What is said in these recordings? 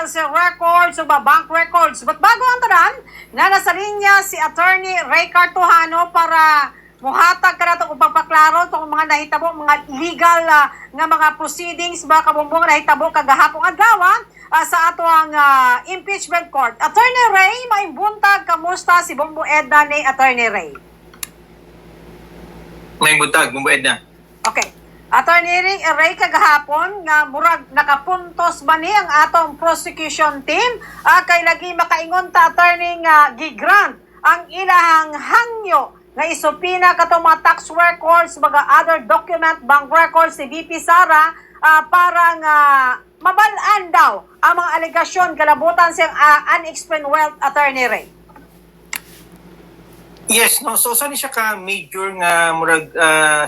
sa records o bank records. But bago ang tanan, na nasa linya si Attorney Ray Cartojano para muhatag ka na itong upagpaklaro itong mga nahitabo, mga legal nga mga proceedings, mga kabumbong nahitabo kagahapong adlaw sa ato ang impeachment court. Attorney Ray, maimbuntag, kamusta si Bumbo Edna ni Attorney Ray? Maimbutag, Bumbo Edna. Okay. Attorney Ray, kagahapon nga murag nakapuntos ba ni ang atong prosecution team kay lagi makaingon ta attorney nga gigrant ang ilahang hangyo nga isupina katong mga tax records, mga other document, bank records si VP Sara para nga mabalaan daw ang mga alegasyon kalabutan siyang unexplained wealth. Attorney Ray. Yes, no. So saan siya ka major nga murag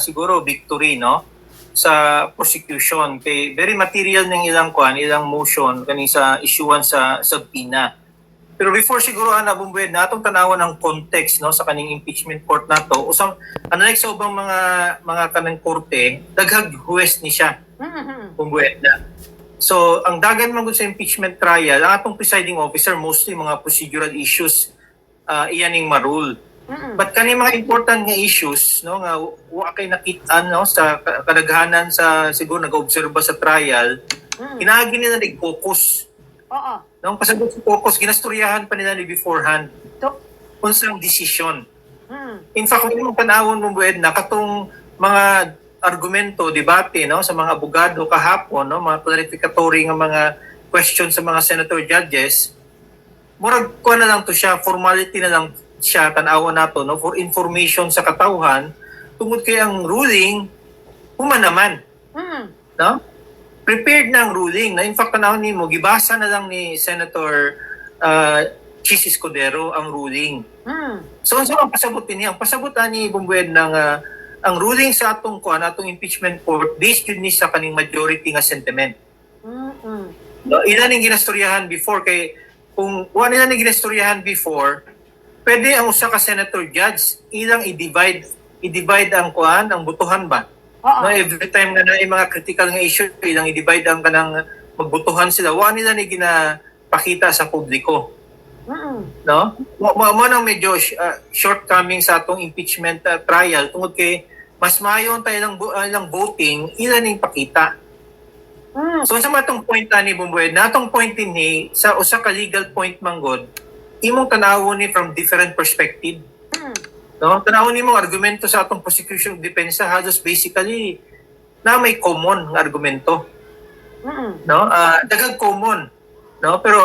siguro victory, no? Sa prosecution kay very material ng ilang ilang motion kani sa issuance sa subpoena. Pero before siguro Bumbo Edna atong tanawan ang context, no, sa kaning impeachment court nato usang unlike sa ubang mga kanang korte daghang huwes ni siya. Bumbo Edna. So ang dagan man gud sa impeachment trial ang atong presiding officer mostly mga procedural issues iyaning marule. But kani mga important nga issues, no, nga wa kay nakit-an, no, sa kadaghanan sa siguro nag-obserba sa trial, inaagi nila nag-focus. Oo. Nung pasabot sa focus, ginastoryahan pa nila ni beforehand. Unsang decision. In fact, kung yung panahon mo, Edna, katong mga argumento, debate, no, sa mga abogado kahapon, no, mga clarificatory nga mga questions sa mga senator judges, murag ko na lang to siya, formality na lang siya tanawan nato, no, for information sa katawhan tungod kay ang ruling human naman. No? Prepared na ang ruling. Na in fact tanawon nimo gibasa na lang ni Senator Chis Escudero ang ruling. So unsa ang pasabot niya? Ang pasabot ni Bumbo Edna ng ang ruling sa atong atong impeachment court based yun ni sa kaning majority nga sentiment. No, ilan ning ginastoryahan before kay kung wala nila ning ginastoryahan before pwede ang usa ka senator judge ilang i-divide ang ang butuhan ba? No, every time na may mga critical nga issue ilang i-divide ang kanang magbutuhan sila. Wa nila ni ginapakita sa publiko. No? Mo nang medyo shortcoming sa atong impeachment trial tungod kay mas mayon tayo ilang voting ilan ning pakita. So sa matong point ni Bumbo Edna, natong point ni sa usa ka legal point manggod imong tanawon ni from different perspective. No, tanawon nimo argumento sa atong prosecution depensa halos basically na may common nga argumento. No, daghang common. No, pero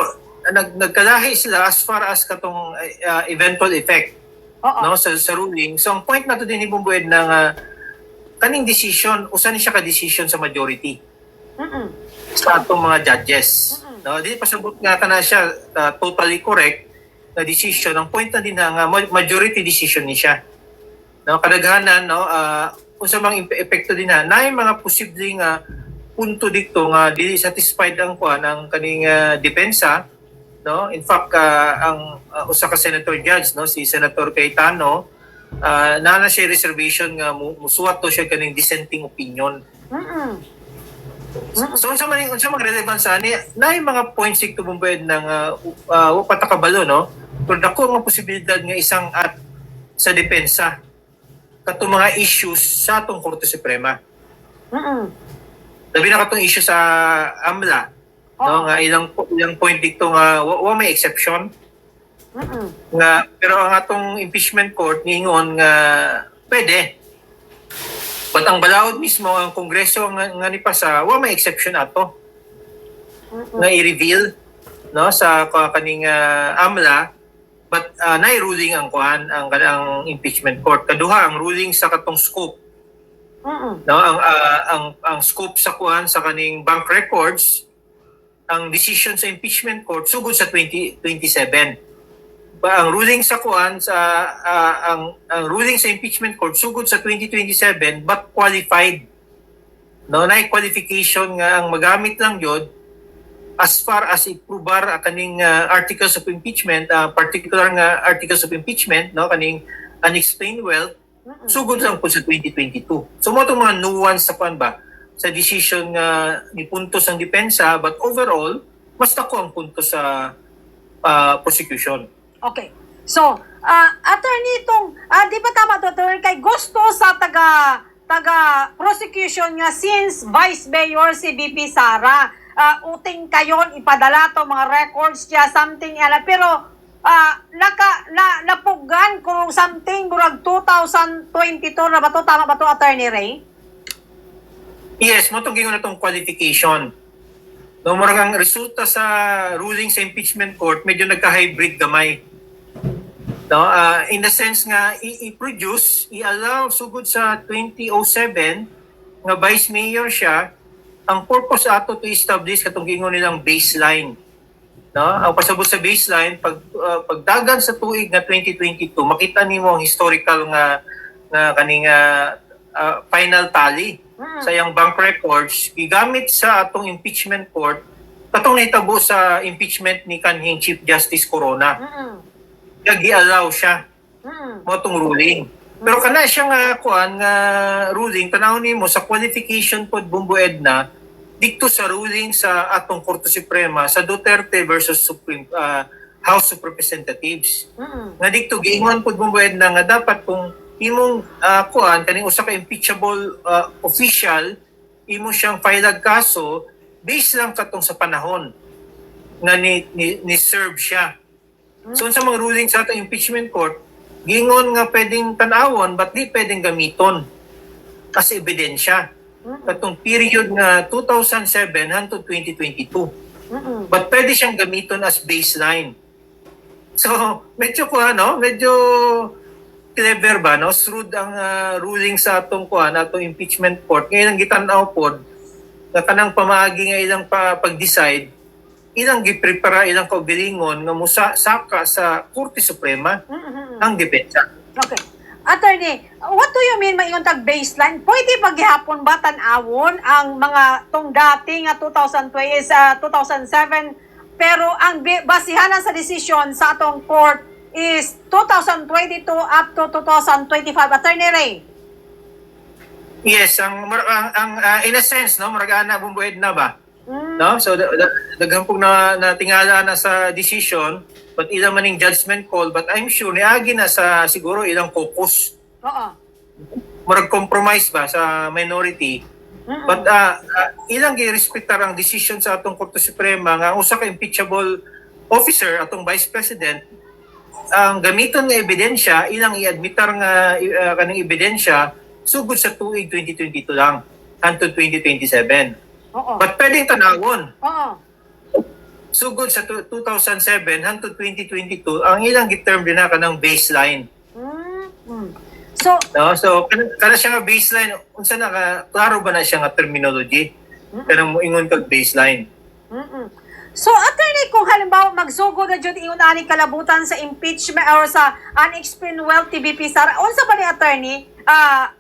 nagkalahi sila as far as katong eventual effect. No, sa ruling. So ang point nato din ni Bumbo Edna nga kaning decision usa ni siya ka decision sa majority. Sa atong mga judges. No, di pasabot nga kana siya totally correct na decision. Ang point na din nga majority decision ni siya. No, kadaghanan, no, unsa mang epekto din na mga posibleng punto dito nga dili satisfied ang ang kaning depensa, no. In fact, ang usa ka senator judge, no, si Senator Cayetano, na siya reservation nga musuwat to siya kaning dissenting opinion. So unsa man relevant sa ani na mga points ito Bumbo Edna nga patakabalo, no. Pero dako nga posibilidad nga isang at sa depensa katong mga issues sa atong Korte Suprema. Labi na katong issue sa AMLA, no, nga ilang point dito nga wa may exception. Nga pero ang atong impeachment court ningon nga pwede. But ang balaod mismo ang Kongreso nga ni pasa wa may exception ato. Nga i-reveal, no, sa kaning AMLA. But nai-ruling ang ang impeachment court. Kaduha ang ruling sa katong scope. No, ang scope sa sa kaning bank records, ang decision sa impeachment court sugod sa 2027. Ang ruling sa ang ruling sa impeachment court sugod sa 2027 but qualified. No, na qualification nga ang magamit lang yun as far as iprobar kaning articles of impeachment, particular nga articles of impeachment, no, kaning unexplained wealth, sugod lang po sa 2022. So mo itong mga nuance sa sa decision nga ni puntos ang depensa, but overall mas dako ang punto sa prosecution. Okay. So, attorney, di ba tama to, attorney, kay gusto sa taga-prosecution nga since Vice Mayor si BP Sara, uting kayon, ipadala to mga records niya, something, pero napugan kung something, murag 2022 na ba to? Tama ba to, Attorney Ray? Yes, mo itong na itong qualification. No, murag ang resulta sa ruling sa impeachment court, medyo nagka-hybrid gamay. No, in the sense nga, i-produce, i-allow sugod sa 2007, nga Vice Mayor siya, ang purpose ato to establish katong gingon nilang baseline. No, ang pasabot sa baseline, pagdagan sa tuig nga 2022, makita nimo ang historical nga kaning final tally sa iyang bank records, gigamit sa atong impeachment court, katong nahitabo sa impeachment ni kanhing Chief Justice Corona. Gi-allow siya mo itong ruling. Pero kana siya nga kuan nga ruling, tanaw nimo sa qualification pod Bumbo Edna dikto sa ruling sa atong Korte Suprema sa Duterte versus House of Representatives. Nga dikto giingon pod Bumbo Edna nga dapat kung imong kuan kaning usa ka impeachable official, imo siyang file kaso based lang katong sa panahon nga ni serve siya. So sa mga ruling sa atong impeachment court, gingon nga pwedeng tanawon but di pwedeng gamiton as ebidensya katong period nga 2007 hangtod 2022. But pwede siyang gamiton as baseline. So medyo medyo clever ba, no? Shrewd ang ruling sa atong atong impeachment court. Ngayon ang gitanaw pod na kanang pamaagi nga ilang pag-decide, ilang giprepara, ilang kaugalingon nga musaka sa Korte Suprema ang depensa. Okay. Attorney, what do you mean maingon tag baseline? Pwede paghihapon ba tan-awon ang mga tong dati nga 2007 pero ang basihanan sa desisyon sa atong court is 2022 up to 2025, Attorney Ray? Yes, ang in a sense, no, maragana bumbued na ba? No? So daghang pong natingala na sa decision, but ilang maning judgment call, but I'm sure niagi na sa siguro ilang caucus. Oo. Murag compromise ba sa minority. But ilang gi-respectar ang decision sa atong Korte Suprema nga usa ka impeachable officer atong Vice President, ang gamiton nga ebidensya, ilang i-admitar nga kanang ebidensya sugod sa tuig 2022 lang hangtod 2027. Oo. But pwedeng tanawon. Oo. Sugod sa 2007 hangtod 2022, ang ilang giterm din na kanang baseline. So, no, so kana siya nga baseline, unsa na klaro ba na siya nga terminology? Kanang moingon kag baseline. So, attorney, kung halimbawa magsugod na dyan ingon ani kalabutan sa impeachment or sa unexplained wealth TVP Sara, unsa ba ni attorney,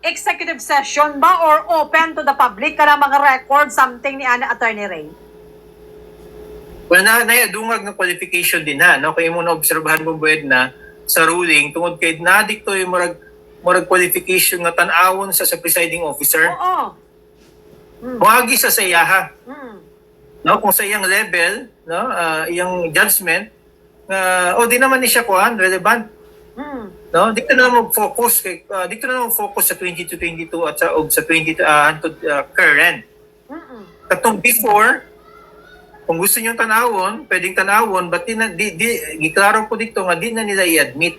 executive session ba or open to the public kana mga record something ni Attorney Ray? Well, dungag ng qualification din ha, no? Kaya mo na-obserbahan mo buwed na sa ruling, tungod kay nadikto yung murag qualification nga tan-awon sa presiding officer. Oo. Muagi sa sayaha. No, kung sa iyang level, no, iyang judgment, di naman ni siya relevant. No, dito na lang mag-focus sa 2022 at sa 22 current. Katong before, kung gusto niyo tanawon, pwedeng tanawon, but giklaro po dito nga di na nila i-admit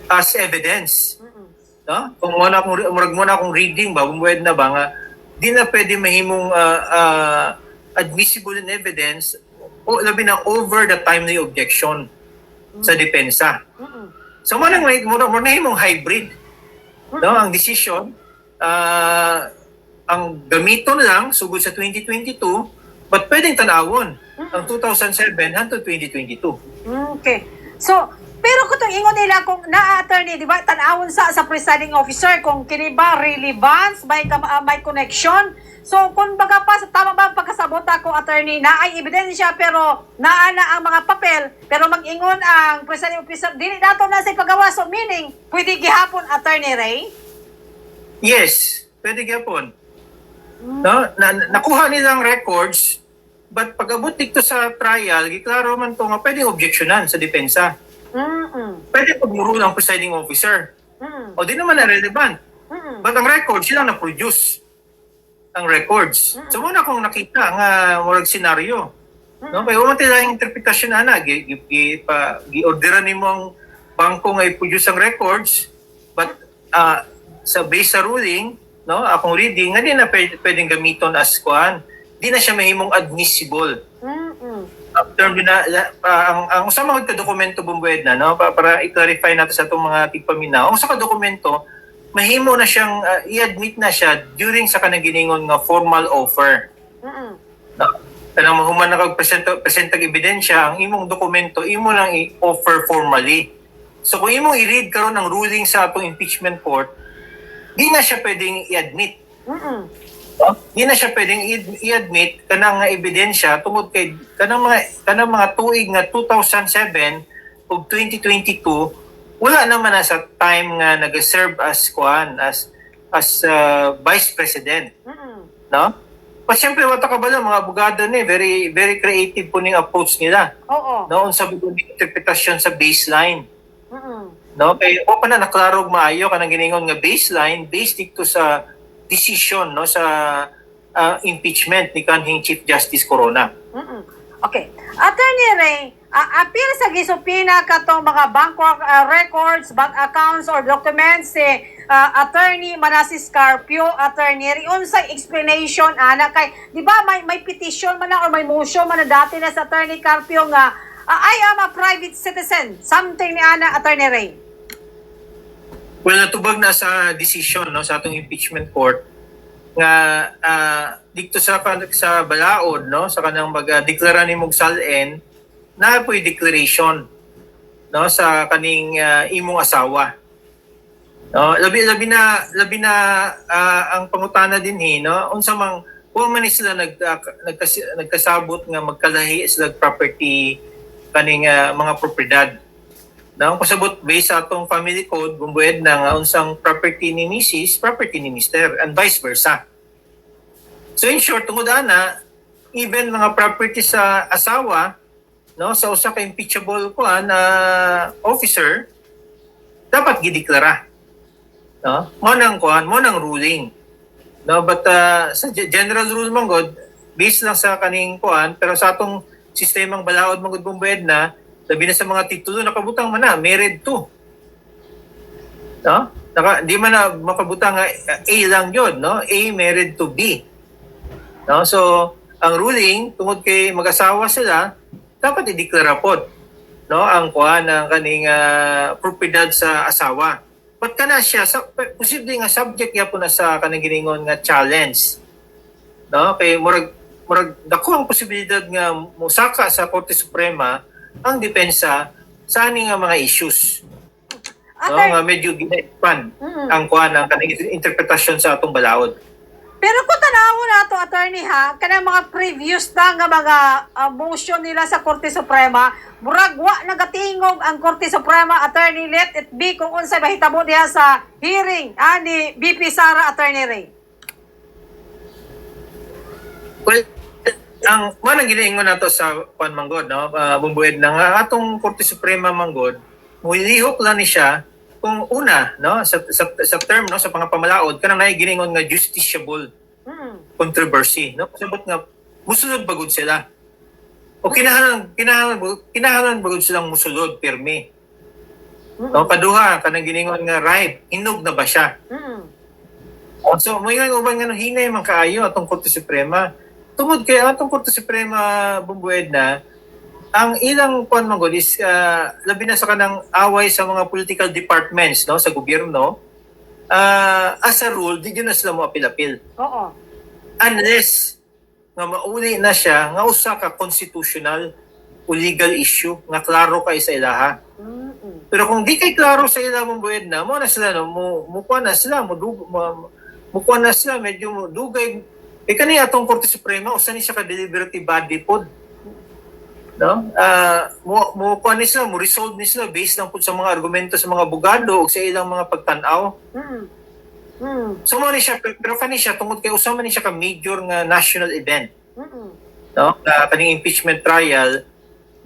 as evidence. No? Kung muna akong reading ba, bumuwed na ba nga, di na pwede mahimong admissible in evidence o labi na over the timely objection sa depensa. So muna himong hybrid. No? Ang decision, ang gamiton lang sugod sa 2022, but pwedeng tanawon ang 2007 hangtod 2022. Okay. So, pero kung ingon nila kung attorney, di ba, tanawon sa presiding officer kung kini ba relevance, may connection. So, kung baga pa, tama ba ang pagkasabota kung attorney na ay ebidensya pero naana ang mga papel, pero mag-ingon ang presiding officer, dili dato na sa paggawa. So, meaning, pwede gihapon, Attorney Ray? Yes, pwede gihapon. No? Nakuha nilang records But pag abot dito sa trial, giklaro man to nga pwedeng objeksyonan sa depensa. Pwede pagmuro ng presiding officer. O di naman na relevant. But ang record, silang na-produce ang records. So muna akong nakita nga murag senaryo. No, kaya wala tayong interpretasyon na gi-orderan nimo ang bangko nga i-produce ang records, but sa base sa ruling, no, akong reading nga di na pwedeng gamiton as kuan, di na siya mahimong admissible. After ang usa man ka dokumento bumbued na, no, para i-clarify nato sa atong mga tigpaminaw, ang usa ka dokumento mahimo na siyang i-admit na siya during sa kanang giningon nga formal offer. No? Kanang mahuman na kag-presentag ebidensya, ang imong dokumento, imo lang i-offer formally. So kung imong i-read karon ang ruling sa atong impeachment court, di na siya pwedeng i-admit. No? Di na siya pwedeng i-admit kanang ebidensya tungod kay kanang mga tuig nga 2007 ug 2022, wala naman na sa time nga nag-serve as vice president. No? But syempre, wata ka ba lang, mga abogado ni, very very creative po ning approach nila. Oo. No, sa interpretasyon sa baseline. No, kay o pa na naklarog maayo kanang giningon nga baseline based dito sa decision, no, sa impeachment ni kanhing Chief Justice Corona. Okay. Attorney Ray, appeal sa gisupina katong mga bank records, bank accounts or documents si Attorney Manasseh Carpio, Attorney Ray, unsay explanation ana kay di ba may petition man na or may motion man na dati na sa Attorney Carpio nga I am a private citizen, something ni ana, Attorney Ray? Well, natubag na sa decision, no, sa atong impeachment court nga dito sa balaod, no, sa kanang mag-deklara ni Mugsalen na po'y declaration, no, sa kaning imong asawa. No, labi na ang pangutana din no, unsa mang kung man sila nagkasabot nga magkalahi sila property kaning mga propiedad. No, ang pasabot based sa atong family code, bumbued na nga unsang property ni Mrs., property ni Mr. and vice versa. So in short, tungod ana, even mga property sa asawa, no, sa usa ka impeachable officer, dapat gideklara. No? Mo nang ruling. No, but sa general rule man god, based lang sa kaning pero sa atong sistemang balaod man god bumbued na, labi na sa mga titulo nakabutang man na married to. No? Di man na makabutang nga A lang yun, no? A married to B. No? So, ang ruling tungod kay mag-asawa sila, dapat ideklara pod, no, ang ng kaning propiedad sa asawa. But kana siya posible nga subject yapon na sa kanang giningon nga challenge. No? Kay murag dako ang posibilidad nga musaka sa Korte Suprema ang depensa sa ani nga mga issues. No, nga medyo gina-expand ang ang kanang interpretasyon sa atong balaod. Pero kung tanawo na to, Attorney, kanang mga previous na nga mga motion nila sa Korte Suprema, murag wa nagatingog ang Korte Suprema, Attorney, let it be kung unsay mahitabo diha sa hearing ni BP Sara, Attorney Ray. Well, ang manang ginaingon nato sa manggod, no, bumbued na nga atong Korte Suprema manggod, mulihok lang ni siya kung una, no, sa term, no, sa pangapamalaod kanang nay giningon nga justiciable controversy, no, sabot nga musulod bagud sila o kinahanglan bagud silang musulod pirmi, no, paduha kanang giningon nga right hinog na ba siya. So mo yung uban nga hinay man kaayo atong Korte Suprema tungod kay atong Korte Suprema bumbued na ang ilang manggod is labi na sa kanang away sa mga political departments, no, sa gobyerno, as a rule di na sila mo apil-apil. Oo. Unless nga mauli na siya nga usa ka constitutional o legal issue nga klaro kay sa ilaha. Pero kung di kay klaro sa ilaha mong buwed na mo na sila, no, mukuha na sila medyo dugay kani atong Korte Suprema usa ni siya ka deliberative body pod. No? Mo resolve ni sila based lang po sa mga argumento sa mga abogado o sa ilang mga pagtanaw. So mo ni siya, pero kani siya tungod kay usama ni siya ka major nga national event. no, kaning impeachment trial,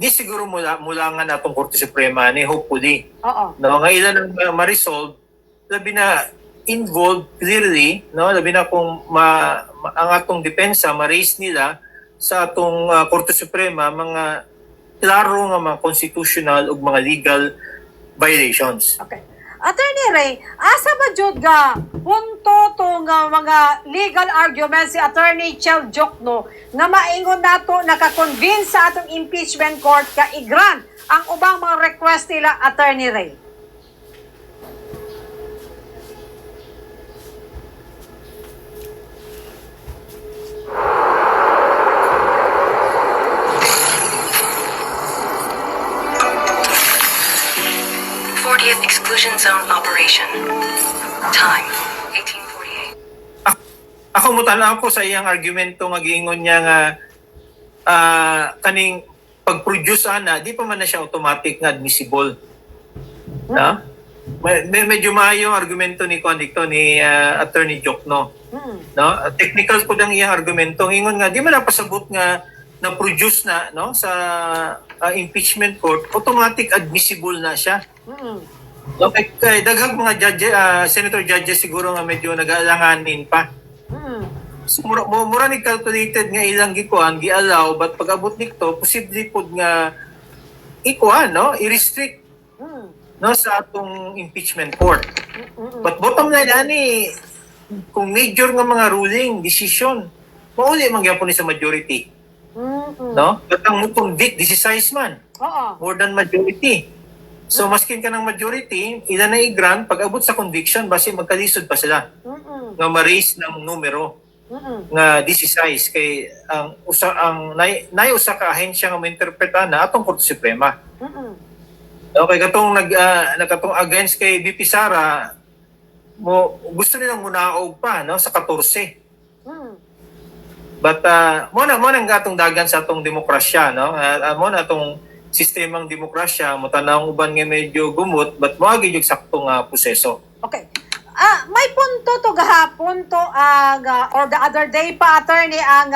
di siguro mula nga natong Korte Suprema ni hopefully. Oo. No, nga ilan ang ma-resolve, labi na involved clearly, no, labi na kung ang atong depensa ma-raise nila sa atong Korte Suprema mga klaro nga mga constitutional ug mga legal violations. Okay. Attorney Ray, asa ba jud ga punto tong mga legal arguments si Attorney Chel Jokno nga maingon nato naka-convince sa atong impeachment court ka i-grant ang ubang mga request nila, Attorney Ray? Exclusion Zone Operation. Time, 1848. Ako mutanaw ko sa iyang argumento nga giingon niya nga kaning pag-produce ana, di pa man na siya automatic nga admissible. Na? Medyo maayo ang argumento ni Attorney Jokno. No? Technical ko dang iyang argumento. Ingon nga di man napasabot nga na produce na no sa impeachment court, automatic admissible na siya. Okay, daghang mga senator judges siguro nga medyo nag-aalanganin pa. So, mura ni calculated nga ilang gi-allow, but pag-abot nito, posible po nga i-restrict no, sa atong impeachment court. But bottom line, kung major nga mga ruling, decision, mauli mangyapon ni sa majority. No? But ang mo-convict, this is size man. More than majority. So, maskin ka ng majority, ilan na i-grant, pag-abot sa conviction, base magkalisod pa sila. Nga ma-raise ng numero nga this is size. Kay ang usa ka ahensya nga ma-interpreta na atong Korte Suprema. Okay, katong nagkatong against kay BP Sara, gusto nilang munaog pa no sa 14. But mo nang atong dagan sa atong demokrasya no. Mo na atong sistemang demokrasya mo tanang uban nga medyo gumot but moagi yung saktong proseso. Okay. May punto to gahapon to or the other day pa, attorney, ang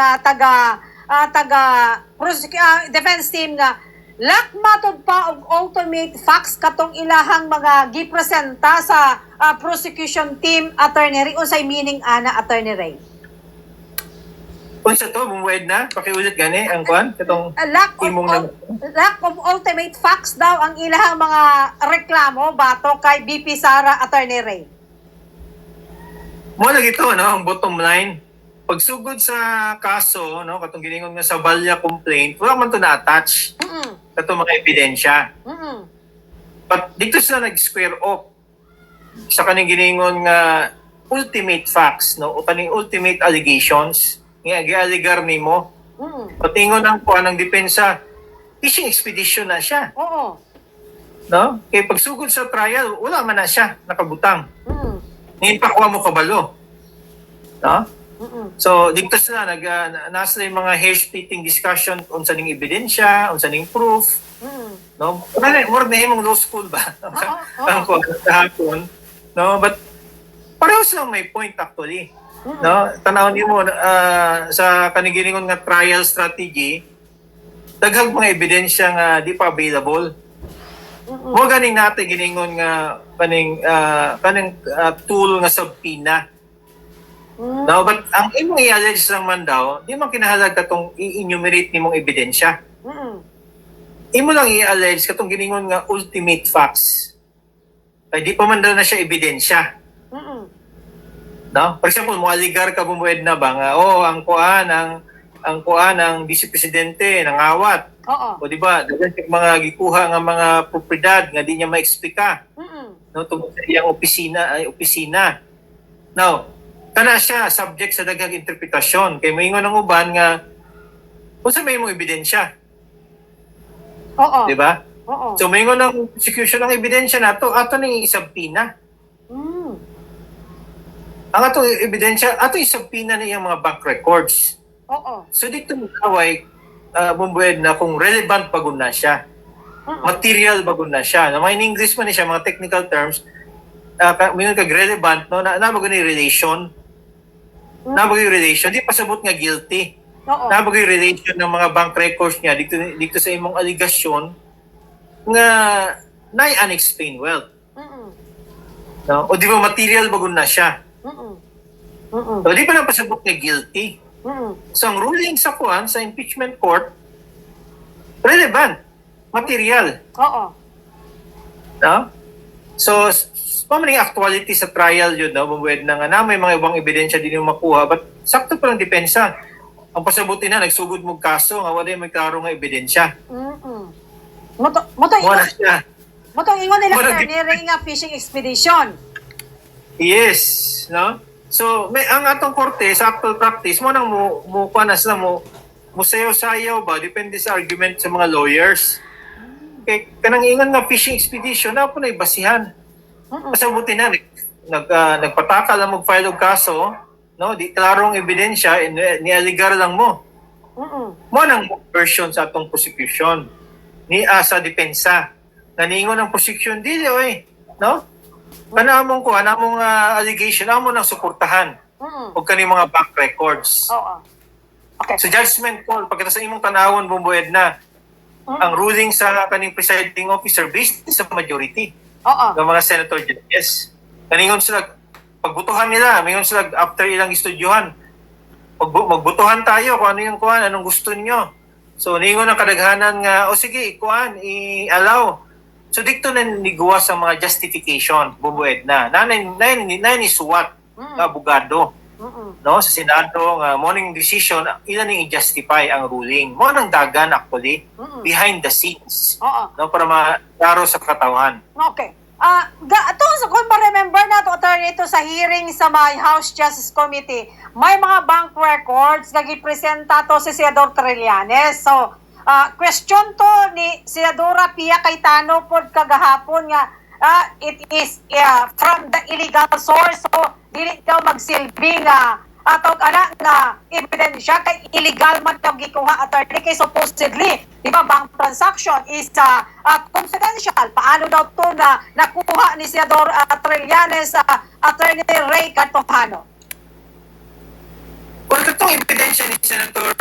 defense team nga lakmatod pa og ultimate facts katong ilahang mga gipresenta sa prosecution team, Attorney Ray. Unsay meaning ana, Attorney Ray? Unsa to bumuwed na pakiulit gani ang kwan katong lack of ultimate facts daw ang ilahang mga reklamo bato kay BP Sara, Attorney Ray. Mo lagi to no ang bottom line. Pagsugod sa kaso no katong giningon nga sa Balya complaint, wala man to na-attach. Katong mga ebidensya. But dito sila nag-square off sa kaning giningon nga ultimate facts no o kaning ultimate allegations nga gialigar nimo. Patingon ang kuan ng depensa, fishing expedition na siya. Oo. No? Kay pagsugod sa trial, wala man na siya nakabutang. Ngayon pa kuha mo kabalo. No? So, dito sila nasa yung mga hair-splitting discussion unsa ning ebidensya, unsa ning proof. No? More na himong law school ba? Ang kuha sa hapon. No? But pareho silang may point actually. No, tanaw niyo mo sa kaniginingon nga trial strategy, daghang mga ebidensya nga di pa available. Mo ganing natin giningon nga kaning tool nga subpoena. No, but ang imong i-allege lang man daw, di man kinahanglan katong i-enumerate nimong ebidensya. Imo lang i-allege katong giningon nga ultimate facts. Ay di pa man daw na siya ebidensya. No? For example, mo aligar ka bumuwed na ba nga ang kuan ng Vice Presidente nangawat. Oo. O di ba, dagan mga gikuha nga mga propiedad nga di niya ma-explika. No, tungkol sa iyang opisina. Now, kana siya subject sa daghang interpretasyon kay moingon ang uban nga unsa may imong ebidensya. Oo. Di ba? Oo. So moingon ang prosecution ng ebidensya nato ato ning isabpina. Ang atong ebidensya, ato isabpina na iyang mga bank records. Oo. So dito kaway bumbued na kung relevant bagun na siya. Material bagun na siya. Na mga in English man siya, mga technical terms, minun kag relevant, no? Na bagun ni relation. Na bagun relation, di pasabot nga guilty. Oo. Nabagay relation ng mga bank records niya dito sa imong aligasyon nga na unexplained wealth. Mm-mm. No? O di ba material bago na siya? Mm-mm. Mm-mm. O di ba napasabot na guilty? Mm-mm. So ang ruling sa kuan sa impeachment court, relevant, material. Oo. No? So, pamaning actuality sa trial yun, no? Bumuwed na nga na may mga ibang ebidensya din yung makuha, but sakto pa lang depensa. Ang pasabuti na, nagsugod mong kaso, nga wala yung may klaro nga ebidensya. Mm-mm. Wala siya. Motong ingon nila Wala- attorney nga fishing expedition. Yes, no? So, ang atong korte sa actual practice mo nang mo panas na mo sayaw-sayaw ba depende sa argument sa mga lawyers. Kay kanang ingon nga fishing expedition na po na ibasihan. Mm-mm. Pasabuti na nagpataka lang mag-file og kaso, no? Di klarong ebidensya nialigar lang mo. Mm-mm. Mo nang version sa atong prosecution ni sa depensa. Naningon ang prosecution dili oy, no? Kanamong ko, anamong allegation, amo nang suportahan Mm-mm. og kani mga bank records. Oo. Okay. So judgment call pagkatapos sa imong tanawon bumuwed na ang ruling sa kaning presiding officer based sa majority Oo. ng mga senator judges. Kaningon sila pagbutuhan nila, mingon sila after ilang istudyohan. Magbutuhan tayo kung ano yung kuan, anong gusto niyo. So ningon ang kadaghanan nga o sige, kuan i-allow. So dito na niguwa sa mga justification bumuwed na. Nanay suwat nga abogado. Mm-mm. No, sa Senado nga morning decision ilan ning i-justify ang ruling mo nang dagan actually Mm-mm. behind the scenes Oo. no para maklaro sa katawan. Okay. Ato sa kung ma-remember na to attorney ito sa hearing sa my House Justice Committee, may mga bank records nga gipresenta to si Senador Trillanes. So, question to ni Senadora Pia Cayetano pod kagahapon nga it is from the illegal source, so dili daw magsilbi nga atog ana nga ebidensya kay illegal man daw gikuha attorney kay supposedly di ba bank transaction is confidential. Paano daw to na nakuha ni Senador Trillanes attorney Ray Catohano? Kung itong ebidensya ni Senator